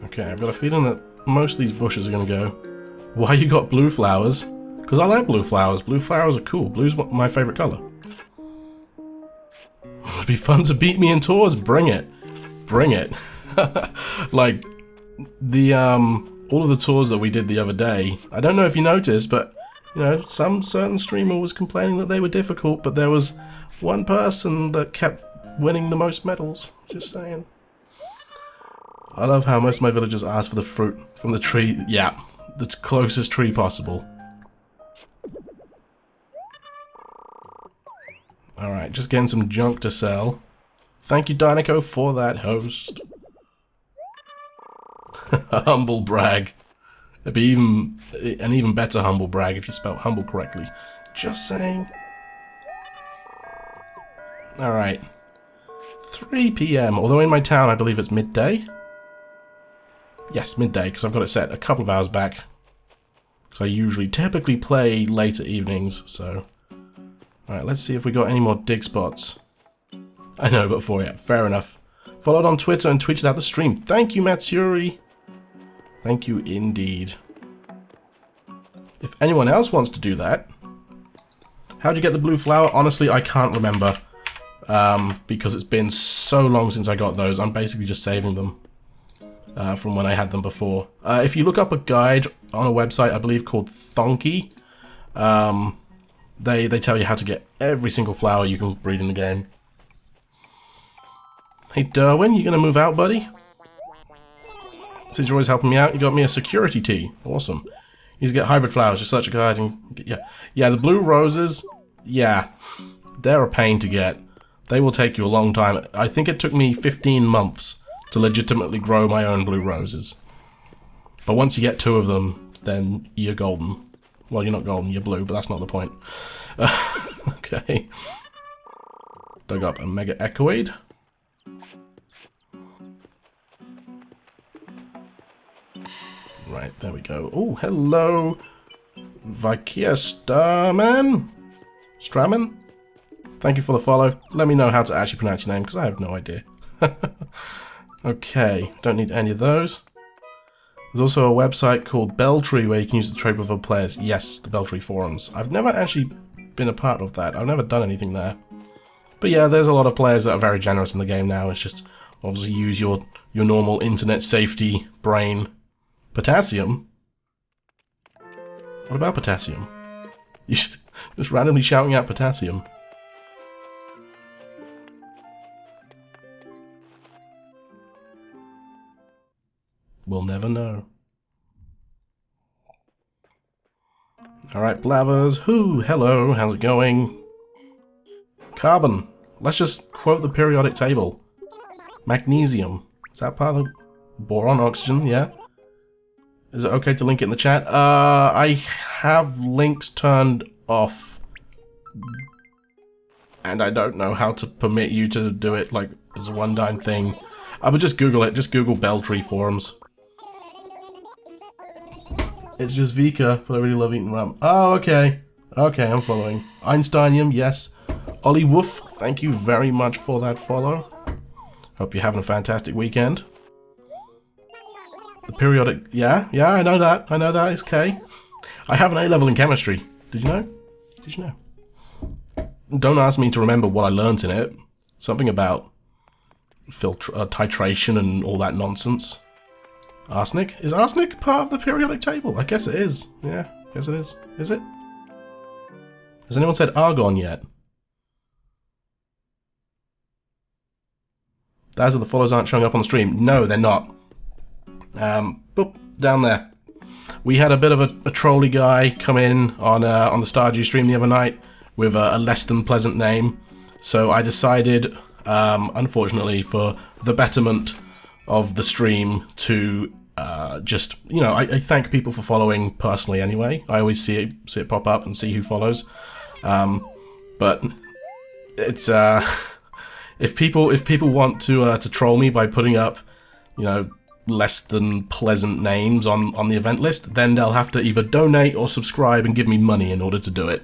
Okay, I've got a feeling that most of these bushes are going to go. Why you got blue flowers? Because I like blue flowers. Blue flowers are cool. Blue's my favourite colour. It'd be fun to beat me in tours. Bring it. Bring it. Like, the, all of the tours that we did the other day, I don't know if you noticed, but, you know, some certain streamer was complaining that they were difficult, but there was one person that kept winning the most medals. Just saying. I love how most of my villagers ask for the fruit from the tree. Yeah, the closest tree possible. Alright, just getting some junk to sell. Thank you, Dinoco, for that host. Humble brag. It'd be an even better humble brag if you spelled humble correctly. Just saying. Alright. 3 PM, although in my town I believe it's midday. Yes, midday, because I've got it set a couple of hours back. Because I typically play later evenings, so... Alright, let's see if we got any more dig spots. I know, but fair enough. Followed on Twitter and tweeted out the stream. Thank you, Matsuri. Thank you indeed. If anyone else wants to do that... How'd you get the blue flower? Honestly, I can't remember. Because it's been so long since I got those. I'm basically just saving them. From when I had them before. If you look up a guide on a website, I believe called Thonky, they tell you how to get every single flower you can breed in the game. Hey Derwin, you gonna move out, buddy? Since you're always helping me out, you got me a security tee. Awesome. You need to get hybrid flowers, just search a guide and yeah, the blue roses, yeah, they're a pain to get. They will take you a long time. I think it took me 15 months to legitimately grow my own blue roses. But once you get 2 of them, then you're golden. Well, you're not golden, you're blue, but that's not the point. Okay. Dug up a Mega Echoid. Right, there we go. Oh, hello! Trickiest Straman? Thank you for the follow. Let me know how to actually pronounce your name, because I have no idea. Okay, don't need any of those. There's also a website called Belltree where you can use the trade with other players. Yes, the Belltree forums. I've never actually been a part of that. I've never done anything there. But yeah, there's a lot of players that are very generous in the game now. It's just obviously use your normal internet safety brain. Potassium? What about potassium? You just randomly shouting out potassium. We'll never know. Alright, Blavers. Hello, how's it going? Carbon. Let's just quote the periodic table. Magnesium. Is that part of the boron, oxygen? Yeah? Is it okay to link it in the chat? I have links turned off. And I don't know how to permit you to do it, like, as a one-time thing. I would just Google it. Just Google Belltree forums. It's just Vika, but I really love eating rum. Oh, okay. Okay, I'm following. Einsteinium, yes. Ollie Woof, thank you very much for that follow. Hope you're having a fantastic weekend. The periodic... Yeah, I know that. It's K. I have an A-level in chemistry. Did you know? Did you know? Don't ask me to remember what I learnt in it. Something about titration and all that nonsense. Arsenic? Is arsenic part of the periodic table? I guess it is. Yeah, I guess it is. Is it? Has anyone said argon yet? Those are the follows aren't showing up on the stream. No, they're not. Boop, down there. We had a bit of a trolley guy come in on the Stardew stream the other night with a less than pleasant name. So I decided, unfortunately, for the betterment of the stream to just, you know, I thank people for following personally anyway. I always see it pop up and see who follows. But it's if people want to troll me by putting up, you know, less than pleasant names on the event list, then they'll have to either donate or subscribe and give me money in order to do it.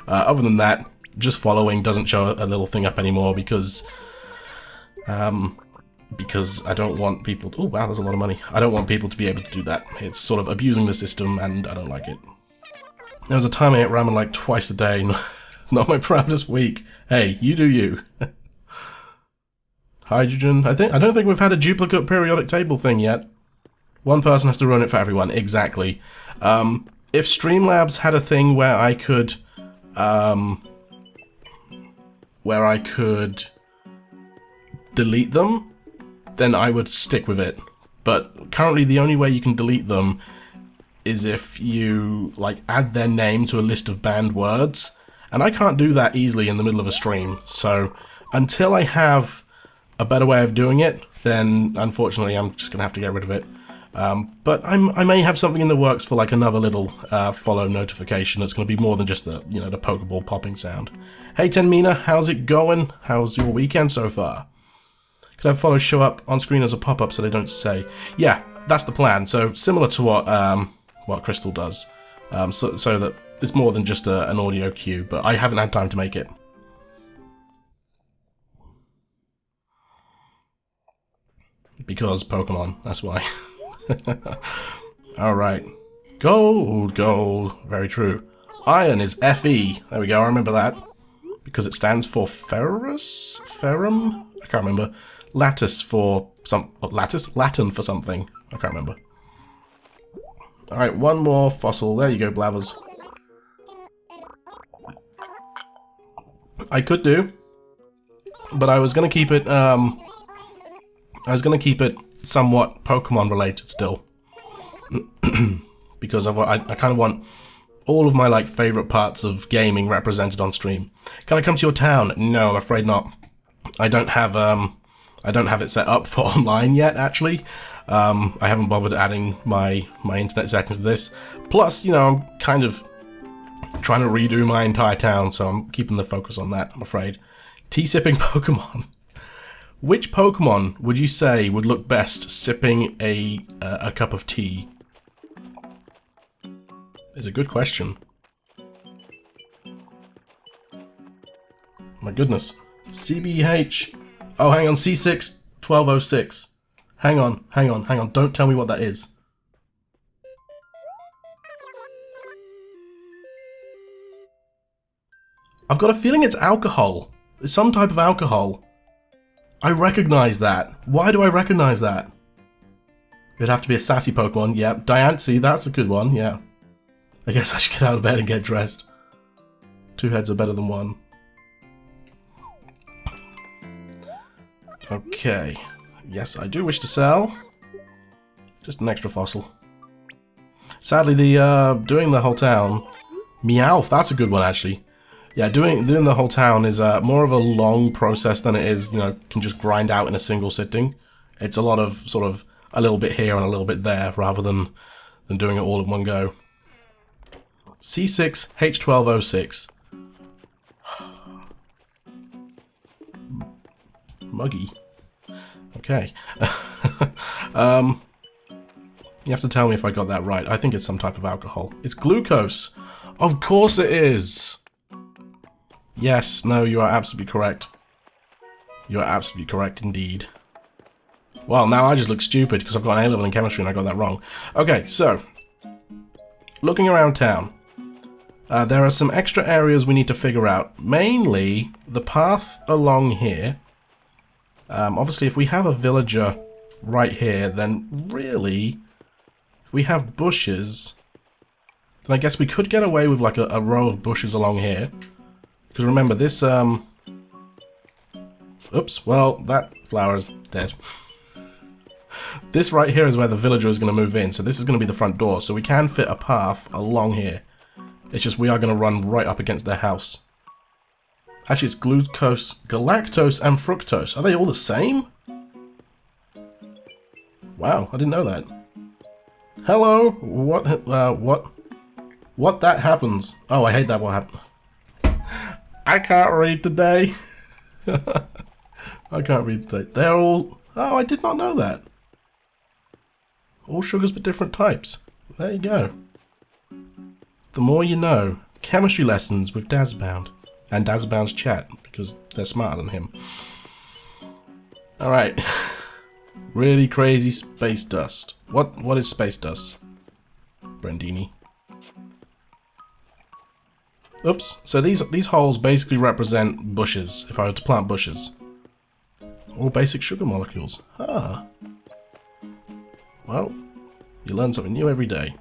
Other than that, just following doesn't show a little thing up anymore because because I don't want people... Oh, wow, there's a lot of money. I don't want people to be able to do that. It's sort of abusing the system, and I don't like it. There was a time I ate ramen like twice a day. Not my proudest week. Hey, you do you. Hydrogen. I don't think we've had a duplicate periodic table thing yet. One person has to run it for everyone. Exactly. If Streamlabs had a thing where I could... delete them, then I would stick with it. But currently the only way you can delete them is if you like add their name to a list of banned words, and I can't do that easily in the middle of a stream. So until I have a better way of doing it, then unfortunately I'm just gonna have to get rid of it. But I may have something in the works for like another little follow notification that's going to be more than just the the Pokeball popping sound. Hey Tenmina, how's it going? How's your weekend so far? Could have follow show up on screen as a pop-up so they don't say? Yeah, that's the plan. So similar to what Crystal does, so that it's more than just an audio cue. But I haven't had time to make it. Because Pokemon, that's why. Alright. Gold, gold. Very true. Iron is FE. There we go, I remember that. Because it stands for ferrous? Ferrum? I can't remember. Lattice for some... What, lattice? Latin for something. I can't remember. Alright, one more fossil. There you go, Blathers. I could do. But I was going to keep it... somewhat Pokemon related still. Because I kind of want all of my like favorite parts of gaming represented on stream. Can I come to your town? No, I'm afraid not. I don't have it set up for online yet, actually. I haven't bothered adding my internet settings to this. Plus, I'm kind of trying to redo my entire town, so I'm keeping the focus on that, I'm afraid. Tea-sipping Pokemon. Which Pokemon would you say would look best sipping a cup of tea? Is a good question. My goodness. CBH. Oh, hang on. C6 1206. Hang on. Don't tell me what that is. I've got a feeling it's alcohol. It's some type of alcohol. I recognize that. Why do I recognize that? It'd have to be a sassy Pokemon. Yeah, Diancie, that's a good one, yeah. I guess I should get out of bed and get dressed. 2 heads are better than 1. Okay. Yes, I do wish to sell. Just an extra fossil. Sadly, doing the whole town... Meowth, that's a good one, actually. Yeah, doing the whole town is more of a long process than it is, can just grind out in a single sitting. It's a lot of sort of a little bit here and a little bit there rather than doing it all in one go. C6 H1206. Muggy. Okay. You have to tell me if I got that right. I think it's some type of alcohol. It's glucose. Of course it is. Yes, no, you are absolutely correct. You are absolutely correct indeed. Well, now I just look stupid because I've got an A-level in chemistry and I got that wrong. Okay, so, looking around town, there are some extra areas we need to figure out. Mainly, the path along here. Obviously, if we have a villager right here, then really, if we have bushes, then I guess we could get away with like a row of bushes along here. Because remember, this, oops, well, that flower is dead. This right here is where the villager is going to move in, so this is going to be the front door, so we can fit a path along here. It's just we are going to run right up against their house. Actually, it's glucose, galactose, and fructose. Are they all the same? Wow, I didn't know that. Hello? What that happens? Oh, I hate that what happened. I can't read today. I can't read today. They're all... Oh, I did not know that. All sugars but different types. There you go. The more you know. Chemistry lessons with Dazbound. And Dazbound's chat, because they're smarter than him. Alright. Really crazy space dust. What is space dust? Brandini. Oops. So these holes basically represent bushes, if I were to plant bushes. Or basic sugar molecules. Ah. Well, you learn something new every day.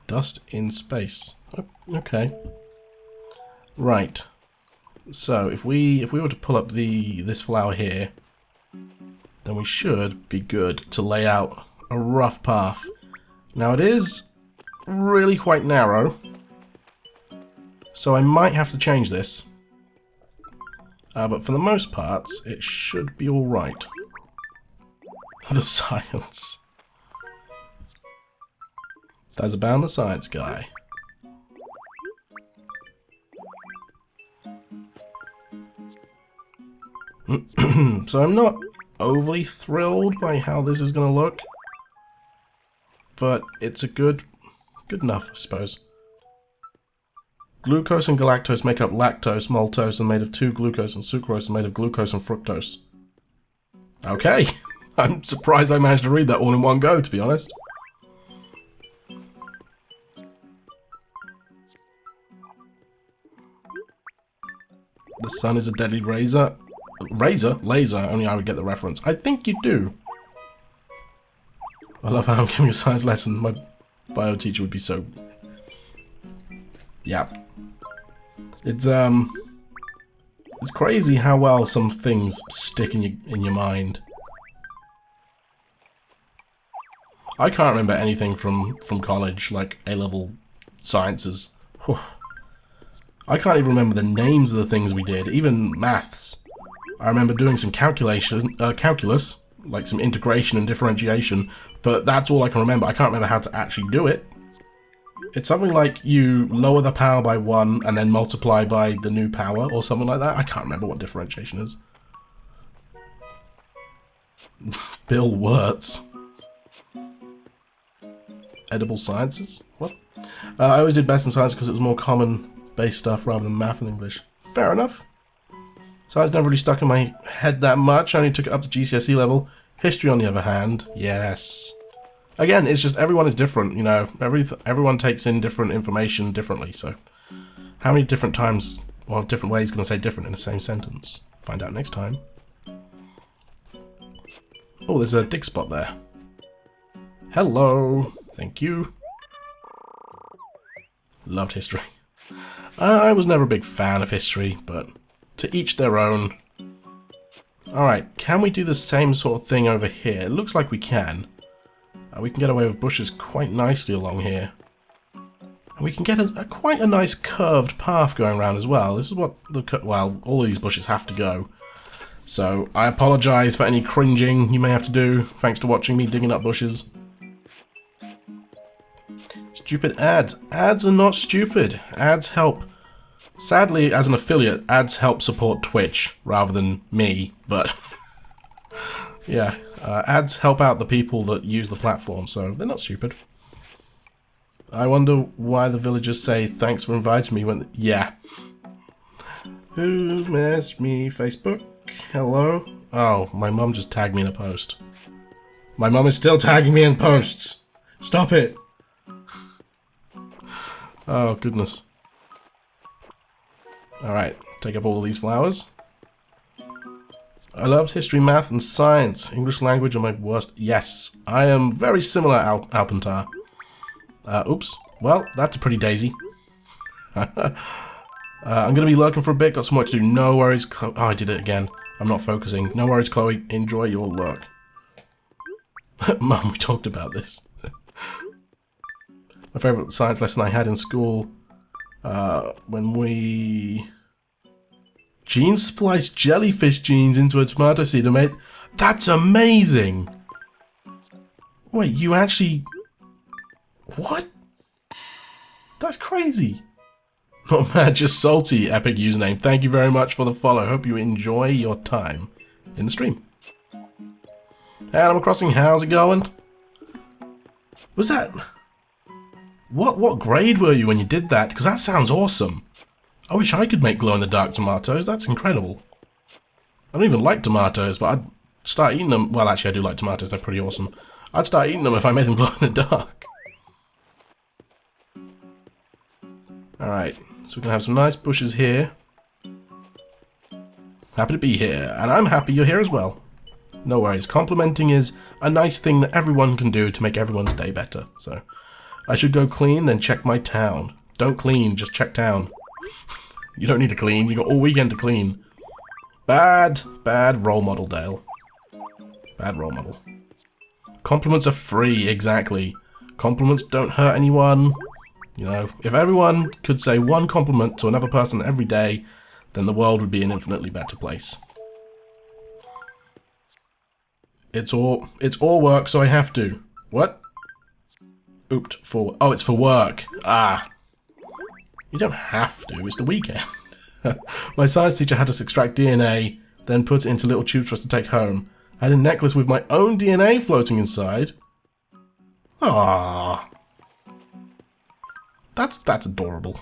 Dust in space. Okay. Right. So if we were to pull up this flower here, then we should be good to lay out a rough path. Now it is really quite narrow, so I might have to change this. But for the most parts, it should be alright. The science. That's about the science guy. So I'm not overly thrilled by how this is going to look, but it's a good enough, I suppose. Glucose and galactose make up lactose, maltose, and made of 2 glucose, and sucrose, and made of glucose and fructose. Okay, I'm surprised I managed to read that all in one go, to be honest. The sun is a deadly razor. Laser? Only I would get the reference. I think you do. I love how I'm giving a science lesson. My bio teacher would be so... Yeah. It's crazy how well some things stick in your mind. I can't remember anything from college, like A-level sciences. Whew. I can't even remember the names of the things we did, even maths. I remember doing some calculus, like some integration and differentiation, but that's all I can remember. I can't remember how to actually do it. It's something like you lower the power by 1 and then multiply by the new power or something like that. I can't remember what differentiation is. Bill Wirtz. Edible sciences? What? I always did best in science because it was more common-based stuff rather than math and English. Fair enough. Science never really stuck in my head that much. I only took it up to GCSE level. History, on the other hand, yes. Again, it's just everyone is different, you know. Everyone takes in different information differently, so... How many different times, or different ways can I say different in the same sentence? Find out next time. Oh, there's a dig spot there. Hello. Thank you. Loved history. I was never a big fan of history, but to each their own. Alright, can we do the same sort of thing over here? It looks like we can. We can get away with bushes quite nicely along here. And we can get quite a nice curved path going around as well. This is what well, all these bushes have to go. So, I apologise for any cringing you may have to do, thanks to watching me digging up bushes. Stupid ads. Ads are not stupid. Ads help. Sadly, as an affiliate, ads help support Twitch rather than me, but yeah, ads help out the people that use the platform, so they're not stupid. I wonder why the villagers say thanks for inviting me when... Yeah. Who messaged me? Facebook? Hello? Oh, my mum just tagged me in a post. My mum is still tagging me in posts! Stop it! Oh, goodness. Alright, take up all these flowers. I loved history, math, and science. English language are my worst. Yes, I am very similar, Alpentar. Oops. Well, that's a pretty daisy. I'm going to be lurking for a bit. Got some work to do. No worries, Chloe. Oh, I did it again. I'm not focusing. No worries, Chloe. Enjoy your lurk. Mum, we talked about this. My favourite science lesson I had in school, when we... Gene spliced jellyfish genes into a tomato seed and made... That's amazing! Wait, you actually... What? That's crazy. Not mad, just salty, epic username. Thank you very much for the follow. Hope you enjoy your time in the stream. Hey, Animal Crossing, how's it going? Was that... What grade were you when you did that? Because that sounds awesome. I wish I could make glow-in-the-dark tomatoes. That's incredible. I don't even like tomatoes, but I'd start eating them. Well, actually, I do like tomatoes. They're pretty awesome. I'd start eating them if I made them glow in the dark. Alright, so we can have some nice bushes here. Happy to be here, and I'm happy you're here as well. No worries. Complimenting is a nice thing that everyone can do to make everyone's day better. So, I should go clean, then check my town. Don't clean, just check town. You don't need to clean, you got all weekend to clean. Bad role model, Dale. Bad role model. Compliments are free, exactly. Compliments don't hurt anyone. You know, if everyone could say one compliment to another person every day, then the world would be an infinitely better place. It's all work, so I have to. What? Ooped, for... Oh, it's for work. Ah. You don't have to, it's the weekend. My science teacher had us extract DNA, then put it into little tubes for us to take home. I had a necklace with my own DNA floating inside. Ah. That's adorable.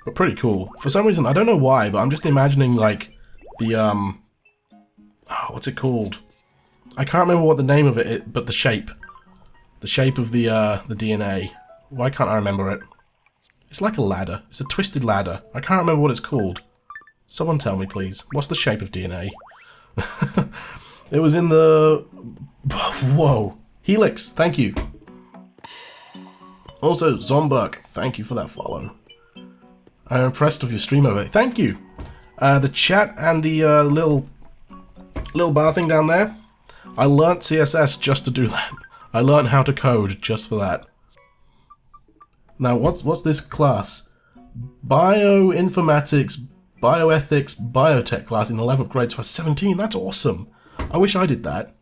But pretty cool. For some reason, I don't know why, but I'm just imagining, like, the, oh, what's it called? I can't remember what the name of it is, but the shape. The shape of the DNA. Why can't I remember it? It's like a ladder. It's a twisted ladder. I can't remember what it's called. Someone tell me, please. What's the shape of DNA? It was in the... Whoa. Helix, thank you. Also, Zomberg, thank you for that follow. I'm impressed with your stream over there. Thank you. The chat and the little bar thing down there. I learnt CSS just to do that. I learnt how to code just for that. Now, what's this class? Bioinformatics, Bioethics, Biotech class in 11th grade, so I was 17. That's awesome. I wish I did that.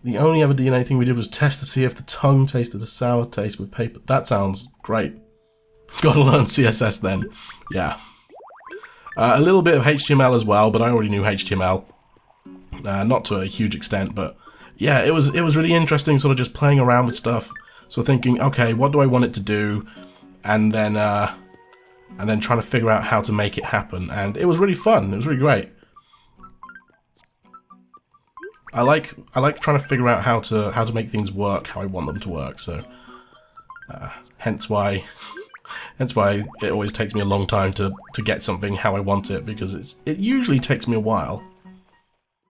The only other DNA thing we did was test to see if the tongue tasted a sour taste with paper. That sounds great. Gotta learn CSS then. Yeah. A little bit of HTML as well, but I already knew HTML. Not to a huge extent, but yeah, it was really interesting sort of just playing around with stuff. So thinking, okay, what do I want it to do? And then trying to figure out how to make it happen. And it was really fun. It was really great. I like trying to figure out how to make things work how I want them to work. So hence why it always takes me a long time to get something how I want it, because it usually takes me a while.